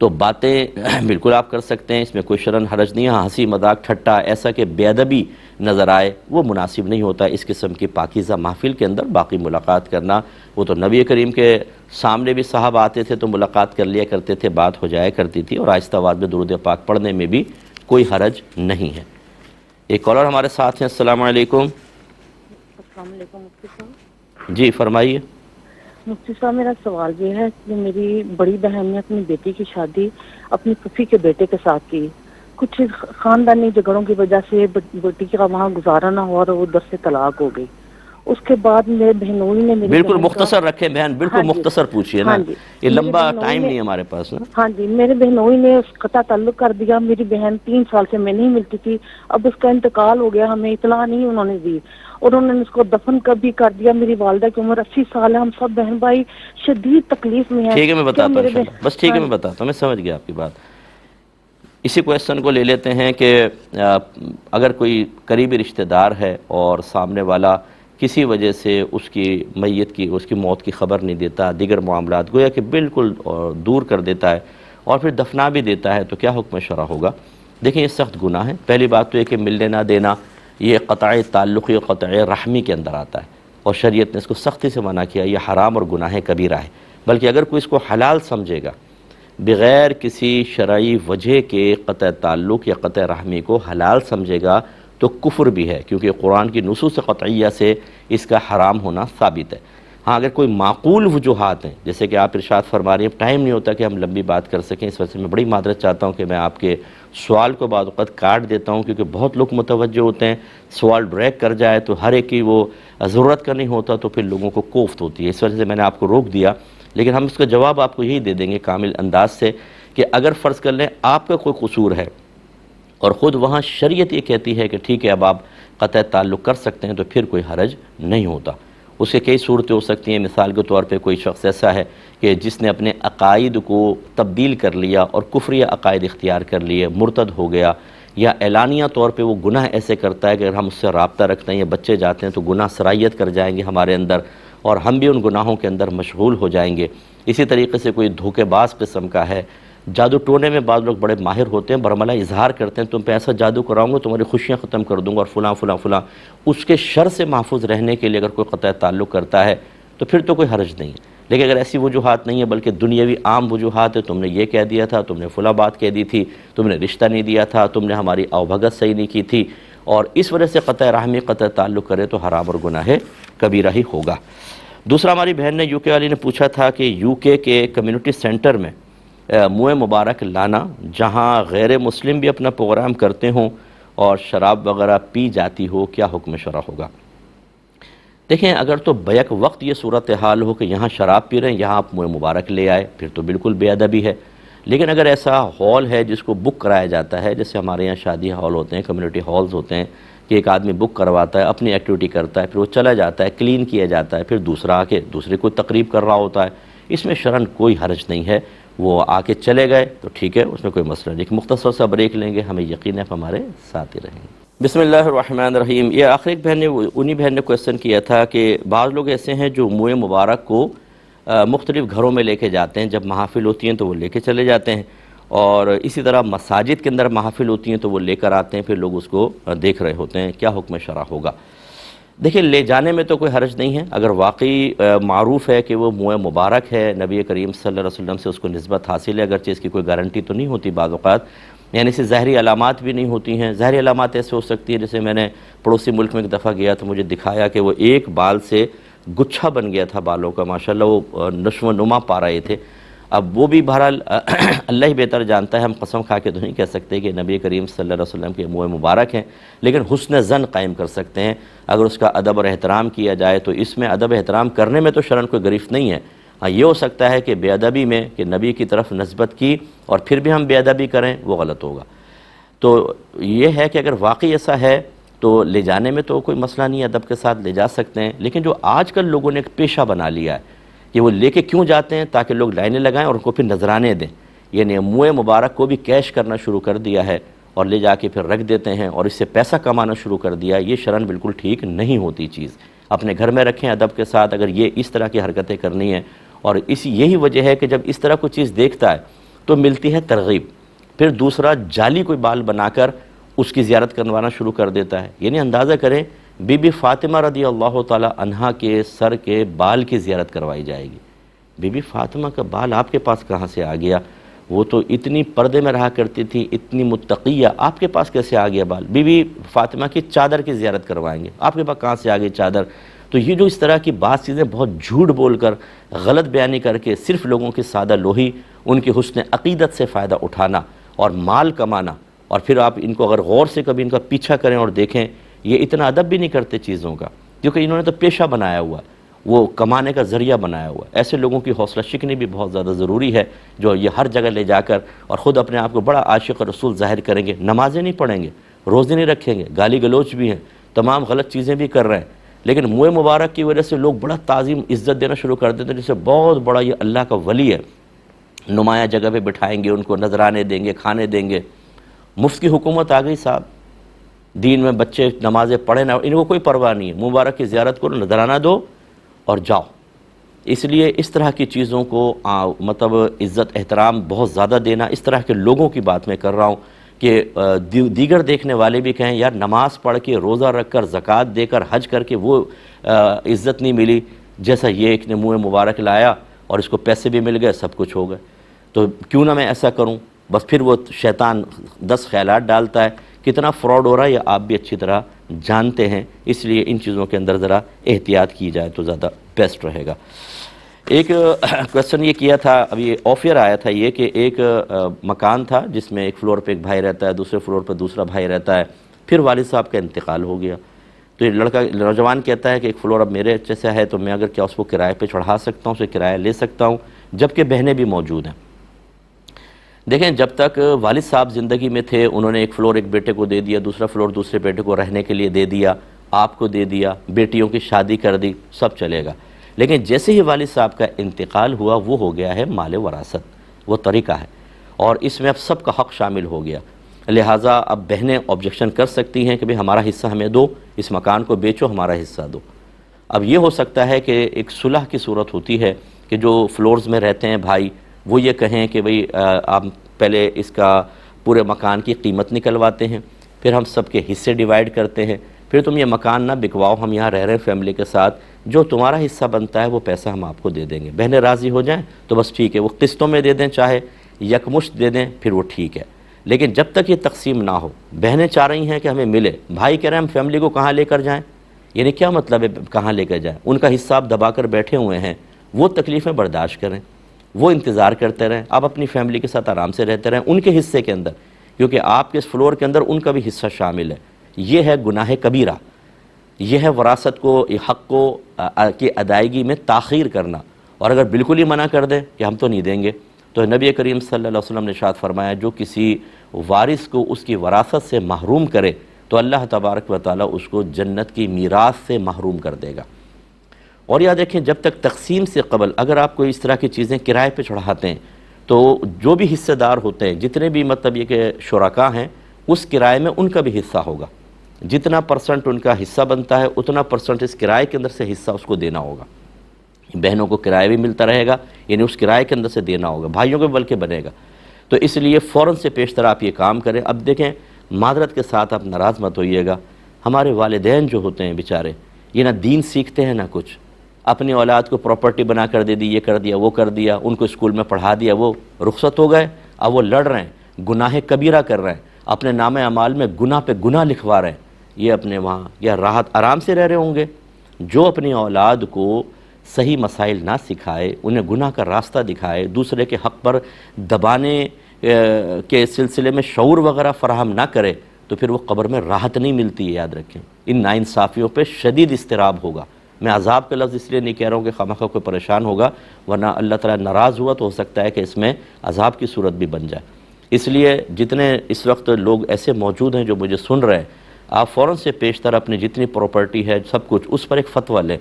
تو باتیں بالکل آپ کر سکتے ہیں، اس میں کوئی شرن حرج نہیں ہے۔ ہنسی مذاق ٹھٹا ایسا کہ بے ادبی نظر آئے وہ مناسب نہیں ہوتا اس قسم کی پاکیزہ محفل کے اندر۔ باقی ملاقات کرنا، وہ تو نبی کریم کے سامنے بھی صحابہ آتے تھے تو ملاقات کر لیا کرتے تھے، بات ہو جایا کرتی تھی، اور آہستہ آواز میں درود پاک پڑھنے میں بھی کوئی حرج نہیں ہے۔ ایک کالر ہمارے ساتھ ہیں۔ السلام علیکم۔ السلام علیکم مفتی صاحب۔ جی فرمائیے۔ مفتی صاحب میرا سوال یہ ہے کہ میری بڑی بہن نے اپنی بیٹی کی شادی اپنی پھوپھی کے بیٹے کے ساتھ کی، کچھ خاندانی جھگڑوں کی وجہ سے بیٹی کا وہاں گزارا نہ ہوا اور وہ ادھر سے طلاق ہو گئی۔ اس کے بعد میرے بہنوئی نے میری بالکل بہن کا- مختصر رکھیں بہن، بالکل ہاں جی، مختصر پوچھئے نا، ہاں جی، یہ میرے لمبا بہنوئی ٹائم نے- نہیں ہے ہمارے پاس نا۔ ہاں جی، میرے بہنوئی نے اس قطع تعلق کر دیا۔ میری بہن 3 سال سے میں نہیں ملتی تھی، اب اس کا انتقال ہو گیا، ہمیں اطلاع نہیں انہوں نے دی، اور انہوں نے اس کو دفن بھی کر دیا۔ میری والدہ کی عمر 80 سال ہے، ہم سب بہن بھائی شدید تکلیف میں ہیں۔ ٹھیک ہے میں کیا بتاتا ہوں میرے انشاءاللہ، بس ٹھیک ہے میں بتاتا ہوں، میں سمجھ گیا آپ کی بات۔ اسی کویسچن کو لے لیتے ہیں کہ اگر کوئی قریبی رشتہ دار ہے اور سامنے والا کسی وجہ سے اس کی میت کی، اس کی موت کی خبر نہیں دیتا، دیگر معاملات گویا کہ بالکل دور کر دیتا ہے اور پھر دفنا بھی دیتا ہے، تو کیا حکم شرع ہوگا؟ دیکھیں یہ سخت گناہ ہے۔ پہلی بات تو یہ کہ ملنے نہ دینا یہ قطع تعلقی اور قطع رحمی کے اندر آتا ہے، اور شریعت نے اس کو سختی سے منع کیا، یہ حرام اور گناہ کبیرہ ہے۔ بلکہ اگر کوئی اس کو حلال سمجھے گا، بغیر کسی شرعی وجہ کے قطع تعلق یا قطع رحمی کو حلال سمجھے گا تو کفر بھی ہے، کیونکہ قرآن کی نصوص قطعیہ سے اس کا حرام ہونا ثابت ہے۔ ہاں اگر کوئی معقول وجوہات ہیں، جیسے کہ آپ ارشاد فرما رہے ہیں ٹائم نہیں ہوتا کہ ہم لمبی بات کر سکیں، اس وجہ سے میں بڑی معذرت چاہتا ہوں کہ میں آپ کے سوال کو بعض اوقات کاٹ دیتا ہوں، کیونکہ بہت لوگ متوجہ ہوتے ہیں، سوال بریک کر جائے تو ہر ایک کی وہ ضرورت کا نہیں ہوتا تو پھر لوگوں کو کوفت ہوتی ہے، اس وجہ سے میں نے آپ کو روک دیا۔ لیکن ہم اس کا جواب آپ کو یہی دے دیں گے کامل انداز سے کہ اگر فرض کر لیں آپ کا کوئی قصور ہے اور خود وہاں شریعت یہ کہتی ہے کہ ٹھیک ہے اب آپ قطع تعلق کر سکتے ہیں، تو پھر کوئی حرج نہیں ہوتا۔ اس کے کئی صورتیں ہو سکتی ہیں، مثال کے طور پہ کوئی شخص ایسا ہے کہ جس نے اپنے عقائد کو تبدیل کر لیا اور کفری عقائد اختیار کر لیے، مرتد ہو گیا، یا اعلانیہ طور پہ وہ گناہ ایسے کرتا ہے کہ اگر ہم اس سے رابطہ رکھتے ہیں یا بچے جاتے ہیں تو گناہ سرائیت کر جائیں گے ہمارے اندر، اور ہم بھی ان گناہوں کے اندر مشغول ہو جائیں گے۔ اسی طریقے سے کوئی دھوکے باز قسم کا ہے، جادو ٹونے میں بعض لوگ بڑے ماہر ہوتے ہیں، برملا اظہار کرتے ہیں تم پہ ایسا جادو کراؤں گا تمہاری خوشیاں ختم کر دوں گا اور فلاں فلاں فلاں، اس کے شر سے محفوظ رہنے کے لیے اگر کوئی قطع تعلق کرتا ہے تو پھر تو کوئی حرج نہیں ہے۔ لیکن اگر ایسی وجوہات نہیں ہے بلکہ دنیاوی عام وجوہات ہے، تم نے یہ کہہ دیا تھا، تم نے فلاں بات کہہ دی تھی، تم نے رشتہ نہیں دیا تھا، تم نے ہماری آوبھگت صحیح نہیں کی تھی، اور اس وجہ سے قطع رحمی قطع تعلق کرے تو حرام اور گناہ کبیرہ ہی ہوگا۔ دوسرا ہماری بہن نے یو کے والی نے پوچھا تھا کہ یو کے کمیونٹی سینٹر میں منہ مبارک لانا، جہاں غیر مسلم بھی اپنا پروگرام کرتے ہوں اور شراب وغیرہ پی جاتی ہو، کیا حکم شرع ہوگا؟ دیکھیں اگر تو بیک وقت یہ صورتحال ہو کہ یہاں شراب پی رہے ہیں، یہاں آپ منہ مبارک لے آئے، پھر تو بالکل بے ادبی ہے۔ لیکن اگر ایسا ہال ہے جس کو بک کرایا جاتا ہے، جیسے ہمارے یہاں شادی ہال ہوتے ہیں، کمیونٹی ہالز ہوتے ہیں، کہ ایک آدمی بک کرواتا ہے، اپنی ایکٹیویٹی کرتا ہے، پھر وہ چلا جاتا ہے، کلین کیا جاتا ہے، پھر دوسرا آ کے دوسرے کو تقریب کر رہا ہوتا ہے، اس میں شرعاً کوئی حرج نہیں ہے۔ وہ آ کے چلے گئے تو ٹھیک ہے، اس میں کوئی مسئلہ نہیں۔ ایک مختصر سا بریک لیں گے، ہمیں یقین ہے کہ ہمارے ساتھ ہی رہیں گے۔ بسم اللہ الرحمن الرحیم۔ یہ آخری ایک بہن نے انہی بہن نے کویسچن کیا تھا کہ بعض لوگ ایسے ہیں جو منہ مبارک کو مختلف گھروں میں لے کے جاتے ہیں، جب محافل ہوتی ہیں تو وہ لے کے چلے جاتے ہیں، اور اسی طرح مساجد کے اندر محافل ہوتی ہیں تو وہ لے کر آتے ہیں، پھر لوگ اس کو دیکھ رہے ہوتے ہیں، کیا حکم شرع ہوگا؟ دیکھیں لے جانے میں تو کوئی حرج نہیں ہے، اگر واقعی معروف ہے کہ وہ منہ مبارک ہے، نبی کریم صلی اللہ علیہ وسلم سے اس کو نسبت حاصل ہے، اگرچہ اس کی کوئی گارنٹی تو نہیں ہوتی بعض اوقات، یعنی اسے ظاہری علامات بھی نہیں ہوتی ہیں۔ ظاہری علامات ایسے ہو سکتی ہیں، جیسے میں نے پڑوسی ملک میں ایک دفعہ گیا تو مجھے دکھایا کہ وہ ایک بال سے گچھا بن گیا تھا بالوں کا، ماشاءاللہ وہ نشو و نما پا رہے تھے۔ اب وہ بھی بہرحال اللہ ہی بہتر جانتا ہے، ہم قسم کھا کے تو نہیں کہہ سکتے کہ نبی کریم صلی اللہ علیہ وسلم کے منہ مبارک ہیں، لیکن حسن ظن قائم کر سکتے ہیں اگر اس کا ادب اور احترام کیا جائے تو۔ اس میں ادب احترام کرنے میں تو شرعاً کوئی گریفت نہیں ہے۔ ہاں یہ ہو سکتا ہے کہ بے ادبی میں کہ نبی کی طرف نسبت کی اور پھر بھی ہم بے ادبی کریں، وہ غلط ہوگا۔ تو یہ ہے کہ اگر واقعی ایسا ہے تو لے جانے میں تو کوئی مسئلہ نہیں ہے، ادب کے ساتھ لے جا سکتے ہیں، لیکن جو آج کل لوگوں نے ایک پیشہ بنا لیا ہے کہ وہ لے کے کیوں جاتے ہیں؟ تاکہ لوگ لائنیں لگائیں اور ان کو پھر نذرانے دیں۔ یعنی منہ مبارک کو بھی کیش کرنا شروع کر دیا ہے اور لے جا کے پھر رکھ دیتے ہیں اور اس سے پیسہ کمانا شروع کر دیا. یہ شرعاً بالکل ٹھیک نہیں ہوتی چیز. اپنے گھر میں رکھیں ادب کے ساتھ اگر یہ اس طرح کی حرکتیں کرنی ہیں. اور یہی وجہ ہے کہ جب اس طرح کوئی چیز دیکھتا ہے تو ملتی ہے ترغیب. پھر دوسرا جعلی کوئی بال بنا کر اس کی زیارت کروانا شروع کر دیتا ہے. یعنی اندازہ کریں بی بی فاطمہ رضی اللہ تعالی عنہا کے سر کے بال کی زیارت کروائی جائے گی. بی بی فاطمہ کا بال آپ کے پاس کہاں سے آ گیا؟ وہ تو اتنی پردے میں رہا کرتی تھی, اتنی متقیہ, آپ کے پاس کیسے آ گیا بال؟ بی بی فاطمہ کی چادر کی زیارت کروائیں گے, آپ کے پاس کہاں سے آ گئی چادر؟ تو یہ جو اس طرح کی بعض چیزیں بہت جھوٹ بول کر غلط بیانی کر کے صرف لوگوں کی سادہ لوہی, ان کی حسن عقیدت سے فائدہ اٹھانا اور مال کمانا, اور پھر آپ ان کو اگر غور سے کبھی ان کا پیچھا کریں اور دیکھیں یہ اتنا ادب بھی نہیں کرتے چیزوں کا, کیونکہ انہوں نے تو پیشہ بنایا ہوا ہے, وہ کمانے کا ذریعہ بنایا ہوا ہے. ایسے لوگوں کی حوصلہ شکنی بھی بہت زیادہ ضروری ہے جو یہ ہر جگہ لے جا کر اور خود اپنے آپ کو بڑا عاشق رسول ظاہر کریں گے, نمازیں نہیں پڑھیں گے, روزے نہیں رکھیں گے, گالی گلوچ بھی ہیں, تمام غلط چیزیں بھی کر رہے ہیں, لیکن منہ مبارک کی وجہ سے لوگ بڑا تعظیم عزت دینا شروع کر دیتے ہیں, جسے بہت بڑا یہ اللہ کا ولی ہے, نمایاں جگہ پہ بٹھائیں گے, ان کو نذرانے دیں گے, کھانے دیں گے. مفت کی حکومت آ گئی صاحب, دین میں بچے نمازیں پڑھیں نہ, ان کو کوئی پرواہ نہیں ہے, مبارک کی زیارت کرو, نذرانہ دو اور جاؤ. اس لیے اس طرح کی چیزوں کو مطلب عزت احترام بہت زیادہ دینا. اس طرح کے لوگوں کی بات میں کر رہا ہوں کہ دیگر دیکھنے والے بھی کہیں یار نماز پڑھ کے, روزہ رکھ کر, زکوٰۃ دے کر, حج کر کے وہ عزت نہیں ملی جیسا یہ ایک نے منہ مبارک لایا اور اس کو پیسے بھی مل گئے, سب کچھ ہو گئے, تو کیوں نہ میں ایسا کروں. بس پھر وہ شیطان 10 خیالات ڈالتا ہے. کتنا فراڈ ہو رہا ہے یہ آپ بھی اچھی طرح جانتے ہیں, اس لیے ان چیزوں کے اندر ذرا احتیاط کی جائے تو زیادہ بیسٹ رہے گا. ایک کویسچن یہ کیا تھا, ابھی آفیر آیا تھا یہ کہ ایک مکان تھا جس میں ایک فلور پہ ایک بھائی رہتا ہے, دوسرے فلور پہ دوسرا بھائی رہتا ہے, پھر والد صاحب کا انتقال ہو گیا. تو یہ نوجوان کہتا ہے کہ ایک فلور اب میرے اچھے سے ہے تو میں اگر کیا اس کو کرائے پہ چڑھا سکتا ہوں, اسے کرایہ لے سکتا ہوں, جبکہ بہنیں بھی موجود ہیں. دیکھیں جب تک والد صاحب زندگی میں تھے انہوں نے ایک فلور ایک بیٹے کو دے دیا, دوسرا فلور دوسرے بیٹے کو رہنے کے لیے دے دیا, آپ کو دے دیا, بیٹیوں کی شادی کر دی, سب چلے گا. لیکن جیسے ہی والد صاحب کا انتقال ہوا وہ ہو گیا ہے مال وراثت, وہ طریقہ ہے, اور اس میں اب سب کا حق شامل ہو گیا. لہٰذا اب بہنیں آبجیکشن کر سکتی ہیں کہ بھئی ہمارا حصہ ہمیں دو, اس مکان کو بیچو, ہمارا حصہ دو. اب یہ ہو سکتا ہے کہ ایک صلح کی صورت ہوتی ہے کہ جو فلورز میں رہتے ہیں بھائی وہ یہ کہیں کہ بھئی آپ پہلے اس کا پورے مکان کی قیمت نکلواتے ہیں, پھر ہم سب کے حصے ڈیوائیڈ کرتے ہیں, پھر تم یہ مکان نہ بکواؤ, ہم یہاں رہ رہے ہیں فیملی کے ساتھ, جو تمہارا حصہ بنتا ہے وہ پیسہ ہم آپ کو دے دیں گے. بہنیں راضی ہو جائیں تو بس ٹھیک ہے, وہ قسطوں میں دے دیں چاہے یکمشت دے دیں, پھر وہ ٹھیک ہے. لیکن جب تک یہ تقسیم نہ ہو, بہنیں چاہ رہی ہیں کہ ہمیں ملے, بھائی کہہ رہے ہیں ہم فیملی کو کہاں لے کر جائیں, یعنی کیا مطلب ہے کہاں لے کر جائیں, ان کا حصہ آپ دبا کر بیٹھے ہوئے ہیں, وہ تکلیفیں برداشت کریں, وہ انتظار کرتے رہیں, آپ اپنی فیملی کے ساتھ آرام سے رہتے رہیں ان کے حصے کے اندر, کیونکہ آپ کے اس فلور کے اندر ان کا بھی حصہ شامل ہے. یہ ہے گناہ کبیرہ, یہ ہے وراثت کو, حق کو کی ادائیگی میں تاخیر کرنا. اور اگر بالکل ہی منع کر دیں کہ ہم تو نہیں دیں گے, تو نبی کریم صلی اللہ علیہ وسلم نے ارشاد فرمایا جو کسی وارث کو اس کی وراثت سے محروم کرے تو اللہ تبارک و تعالیٰ اس کو جنت کی میراث سے محروم کر دے گا. اور یاد رکھیں جب تک تقسیم سے قبل اگر آپ کوئی اس طرح کی چیزیں کرائے پہ چڑھاتے ہیں تو جو بھی حصے دار ہوتے ہیں, جتنے بھی مطلب یہ کہ شرکاء ہیں, اس کرائے میں ان کا بھی حصہ ہوگا. جتنا پرسنٹ ان کا حصہ بنتا ہے اتنا پرسنٹ اس کرائے کے اندر سے حصہ اس کو دینا ہوگا. بہنوں کو کرایہ بھی ملتا رہے گا, یعنی اس کرائے کے اندر سے دینا ہوگا, بھائیوں کو بلکہ بنے گا. تو اس لیے فوراً سے پیشتر آپ یہ کام کریں. اب دیکھیں معذرت کے ساتھ آپ ناراض مت ہوئیے گا, ہمارے والدین جو ہوتے ہیں بیچارے یہ نہ دین سیکھتے ہیں نہ کچھ, اپنی اولاد کو پراپرٹی بنا کر دے دی, یہ کر دیا وہ کر دیا, ان کو اسکول میں پڑھا دیا, وہ رخصت ہو گئے, اب وہ لڑ رہے ہیں, گناہ کبیرہ کر رہے ہیں, اپنے نام اعمال میں گناہ پہ گناہ لکھوا رہے ہیں. یہ اپنے وہاں یا راحت آرام سے رہ رہے ہوں گے. جو اپنی اولاد کو صحیح مسائل نہ سکھائے, انہیں گناہ کا راستہ دکھائے, دوسرے کے حق پر دبانے کے سلسلے میں شعور وغیرہ فراہم نہ کرے, تو پھر وہ قبر میں راحت نہیں ملتی ہے. یاد رکھیں ان ناانصافیوں پہ شدید اضطراب ہوگا. میں عذاب کا لفظ اس لیے نہیں کہہ رہا ہوں کہ خواہ کوئی پریشان ہوگا, ورنہ اللہ تعالیٰ ناراض ہوا تو ہو سکتا ہے کہ اس میں عذاب کی صورت بھی بن جائے. اس لیے جتنے اس وقت لوگ ایسے موجود ہیں جو مجھے سن رہے ہیں, آپ فوراً سے پیشتر اپنی جتنی پراپرٹی ہے سب کچھ اس پر ایک فتویٰ لیں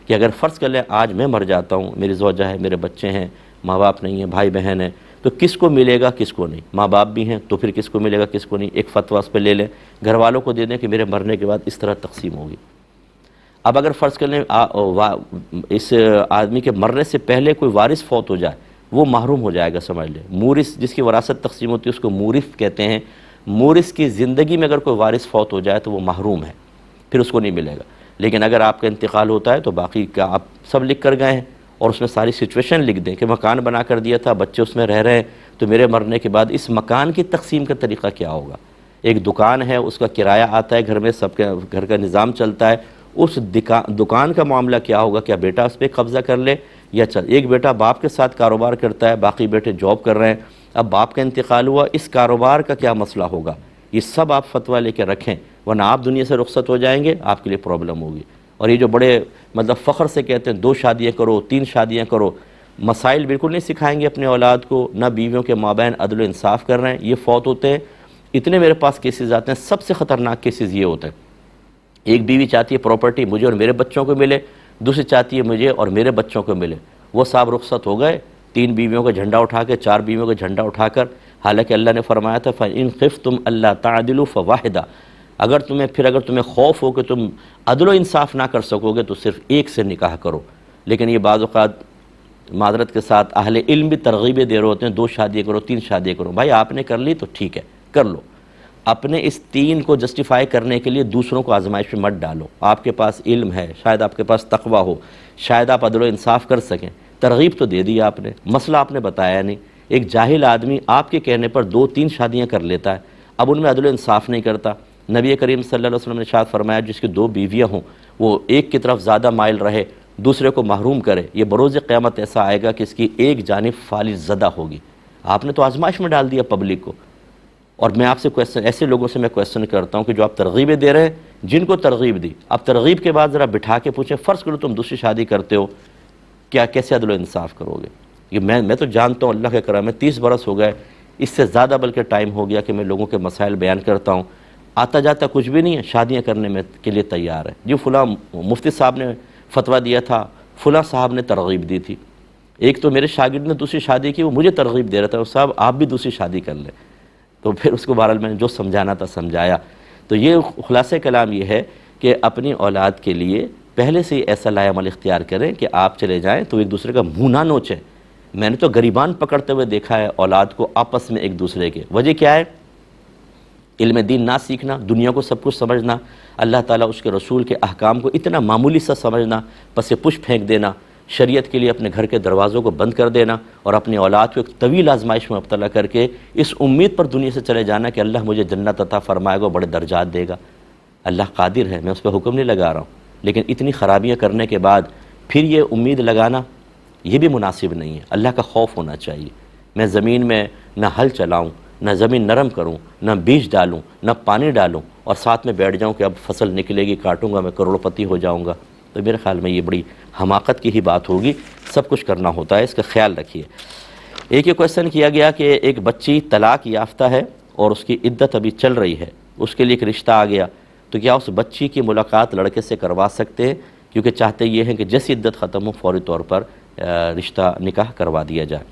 کہ اگر فرض کر لیں آج میں مر جاتا ہوں, میری زوجہ ہے, میرے بچے ہیں, ماں باپ نہیں ہیں, بھائی بہن ہیں, تو کس کو ملے گا کس کو نہیں؟ ماں باپ بھی ہیں تو پھر کس کو ملے گا کس کو نہیں؟ ایک فتویٰ اس پہ لے لیں، گھر والوں کو دے دیں کہ میرے مرنے کے بعد اس طرح تقسیم ہوگی۔ اب اگر فرض کر لیں اس آدمی کے مرنے سے پہلے کوئی وارث فوت ہو جائے، وہ محروم ہو جائے گا، سمجھ لیں۔ مورث جس کی وراثت تقسیم ہوتی ہے اس کو مورث کہتے ہیں۔ مورث کی زندگی میں اگر کوئی وارث فوت ہو جائے تو وہ محروم ہے، پھر اس کو نہیں ملے گا۔ لیکن اگر آپ کا انتقال ہوتا ہے تو باقی کا آپ سب لکھ کر گئے ہیں اور اس میں ساری سچویشن لکھ دیں کہ مکان بنا کر دیا تھا، بچے اس میں رہ رہے ہیں، تو میرے مرنے کے بعد اس مکان کی تقسیم کا طریقہ کیا ہوگا؟ ایک دکان ہے، اس کا کرایہ آتا ہے گھر میں، سب کے گھر کا نظام چلتا ہے، اس دکان کا معاملہ کیا ہوگا؟ کیا بیٹا اس پہ قبضہ کر لے یا ایک بیٹا باپ کے ساتھ کاروبار کرتا ہے، باقی بیٹے جاب کر رہے ہیں، اب باپ کا انتقال ہوا، اس کاروبار کا کیا مسئلہ ہوگا؟ یہ سب آپ فتویٰ لے کے رکھیں، ورنہ آپ دنیا سے رخصت ہو جائیں گے، آپ کے لیے پرابلم ہوگی۔ اور یہ جو بڑے فخر سے کہتے ہیں 2 شادیاں کرو 3 شادیاں کرو، مسائل بالکل نہیں سکھائیں گے اپنے اولاد کو، نہ بیویوں کے مابین عدل و انصاف کر رہے ہیں، یہ فوت ہوتے ہیں۔ اتنے میرے پاس کیسز آتے ہیں، سب سے خطرناک کیسز یہ ہوتے ہیں، ایک بیوی چاہتی ہے پراپرٹی مجھے اور میرے بچوں کو ملے، دوسری چاہتی ہے مجھے اور میرے بچوں کو ملے، وہ صاحب رخصت ہو گئے 3 بیویوں کا جھنڈا اٹھا کے، 4 بیویوں کا جھنڈا اٹھا کر، حالانکہ اللہ نے فرمایا تھا فَإِنْ خِفْتُمْ أَلَّا تَعْدِلُوا فَوَاحِدًا، اگر تمہیں خوف ہو کہ تم عدل و انصاف نہ کر سکو گے تو صرف ایک سے نکاح کرو۔ لیکن یہ بعض اوقات معذرت کے ساتھ اہل علم بھی ترغیبیں دے رہے ہوتے ہیں 2 شادیاں کرو 3 شادیاں کرو۔ بھائی آپ نے کر لی تو ٹھیک ہے کر لو، اپنے اس 3 کو جسٹیفائی کرنے کے لیے دوسروں کو آزمائش میں مت ڈالو۔ آپ کے پاس علم ہے، شاید آپ کے پاس تقویٰ ہو، شاید آپ عدل و انصاف کر سکیں، ترغیب تو دے دی آپ نے، مسئلہ آپ نے بتایا نہیں۔ ایک جاہل آدمی آپ کے کہنے پر 2-3 شادیاں کر لیتا ہے، اب ان میں عدل و انصاف نہیں کرتا۔ نبی کریم صلی اللہ علیہ وسلم نے ارشاد فرمایا جس کی 2 بیویاں ہوں وہ ایک کی طرف زیادہ مائل رہے، دوسرے کو محروم کرے، یہ بروز قیامت ایسا آئے گا کہ اس کی ایک جانب فالج زدہ ہوگی۔ آپ نے تو آزمائش میں ڈال دیا پبلک کو۔ اور میں آپ سے ایسے لوگوں سے میں کویسچن کرتا ہوں کہ جو آپ ترغیبیں دے رہے ہیں، جن کو ترغیب دی، اب ترغیب کے بعد ذرا بٹھا کے پوچھیں، فرض کرو تم دوسری شادی کرتے ہو، کیا کیسے عدل و انصاف کرو گے؟ یہ میں تو جانتا ہوں اللہ کے کرم میں 30 برس ہو گئے، اس سے زیادہ بلکہ ٹائم ہو گیا کہ میں لوگوں کے مسائل بیان کرتا ہوں، آتا جاتا کچھ بھی نہیں ہے، شادیاں کرنے میں کے لیے تیار ہے۔ جو فلاں مفتی صاحب نے فتویٰ دیا تھا، فلاں صاحب نے ترغیب دی تھی، ایک تو میرے شاگرد نے دوسری شادی کی، وہ مجھے ترغیب دے رہا تھا صاحب آپ بھی دوسری شادی کر لیں، تو پھر اس کو بہرحال میں نے جو سمجھانا تھا سمجھایا۔ تو یہ خلاصہ کلام یہ ہے کہ اپنی اولاد کے لیے پہلے سے ہی ایسا لایا عمل اختیار کریں کہ آپ چلے جائیں تو ایک دوسرے کا منہ نہ نوچیں۔ میں نے تو گریبان پکڑتے ہوئے دیکھا ہے اولاد کو آپس میں ایک دوسرے کے، وجہ کیا ہے؟ علم دین نہ سیکھنا، دنیا کو سب کچھ سمجھنا، اللہ تعالیٰ اس کے رسول کے احکام کو اتنا معمولی سا سمجھنا، پس پش پھینک دینا، شریعت کے لیے اپنے گھر کے دروازوں کو بند کر دینا اور اپنی اولاد کو ایک طویل آزمائش میں مبتلا کر کے اس امید پر دنیا سے چلے جانا کہ اللہ مجھے جنت عطا فرمائے گا، بڑے درجات دے گا۔ اللہ قادر ہے، میں اس پہ حکم نہیں لگا رہا ہوں، لیکن اتنی خرابیاں کرنے کے بعد پھر یہ امید لگانا یہ بھی مناسب نہیں ہے۔ اللہ کا خوف ہونا چاہیے۔ میں زمین میں نہ ہل چلاؤں، نہ زمین نرم کروں، نہ بیج ڈالوں، نہ پانی ڈالوں اور ساتھ میں بیٹھ جاؤں کہ اب فصل نکلے گی، کاٹوں گا، میں کروڑ پتی ہو جاؤں گا، تو میرے خیال میں یہ بڑی حماقت کی ہی بات ہوگی۔ سب کچھ کرنا ہوتا ہے، اس کا خیال رکھیے۔ ایک یہ کویسچن کیا گیا کہ ایک بچی طلاق یافتہ ہے اور اس کی عدت ابھی چل رہی ہے، اس کے لیے ایک رشتہ آ گیا، تو کیا اس بچی کی ملاقات لڑکے سے کروا سکتے ہیں؟ کیونکہ چاہتے یہ ہیں کہ جیسی عدت ختم ہو فوری طور پر رشتہ نکاح کروا دیا جائے۔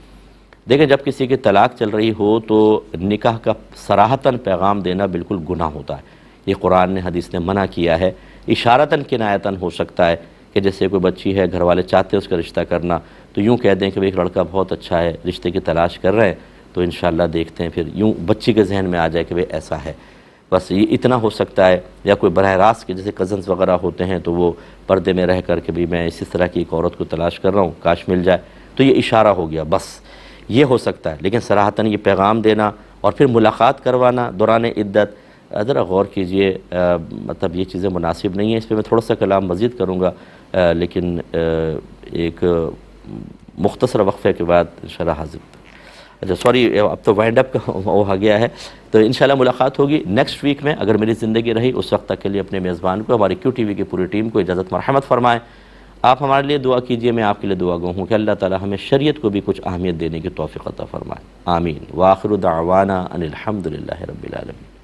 دیکھیں جب کسی کی طلاق چل رہی ہو تو نکاح کا صراحتاً پیغام دینا بالکل گناہ ہوتا ہے، یہ قرآن نے حدیث نے منع کیا ہے۔ اشارتاً کنایتاً ہو سکتا ہے کہ جیسے کوئی بچی ہے، گھر والے چاہتے ہیں اس کا رشتہ کرنا، تو یوں کہہ دیں کہ ایک لڑکا بہت اچھا ہے، رشتے کی تلاش کر رہے ہیں، تو انشاءاللہ دیکھتے ہیں، پھر یوں بچی کے ذہن میں آ جائے کہ وہ ایسا ہے، بس یہ اتنا ہو سکتا ہے۔ یا کوئی براہ راست کے جیسے کزنز وغیرہ ہوتے ہیں تو وہ پردے میں رہ کر کے بھی میں اسی طرح کی ایک عورت کو تلاش کر رہا ہوں، کاش مل جائے، تو یہ اشارہ ہو گیا، بس یہ ہو سکتا ہے۔ لیکن صراحتاً یہ پیغام دینا اور پھر ملاقات کروانا دوران عدت، ذرا غور کیجئے، مطلب یہ چیزیں مناسب نہیں ہیں۔ اس پہ میں تھوڑا سا کلام مزید کروں گا، لیکن ایک مختصر وقفے کے بعد انشاءاللہ حاضر۔ اچھا سوری، اب تو وائنڈ اپ کا وہ آ گیا ہے، تو انشاءاللہ ملاقات ہوگی نیکسٹ ویک میں، اگر میری زندگی رہی اس وقت تک کے لیے اپنے میزبان کو، ہماری کیو ٹی وی کی پوری ٹیم کو اجازت مرحمت فرمائیں۔ آپ ہمارے لیے دعا کیجئے، میں آپ کے لیے دعا گو ہوں کہ اللہ تعالی ہمیں شریعت کو بھی کچھ اہمیت دینے کی توفیق عطا فرمائے، آمین۔ وآخر دعوانا ان الحمد للہ رب العالمین۔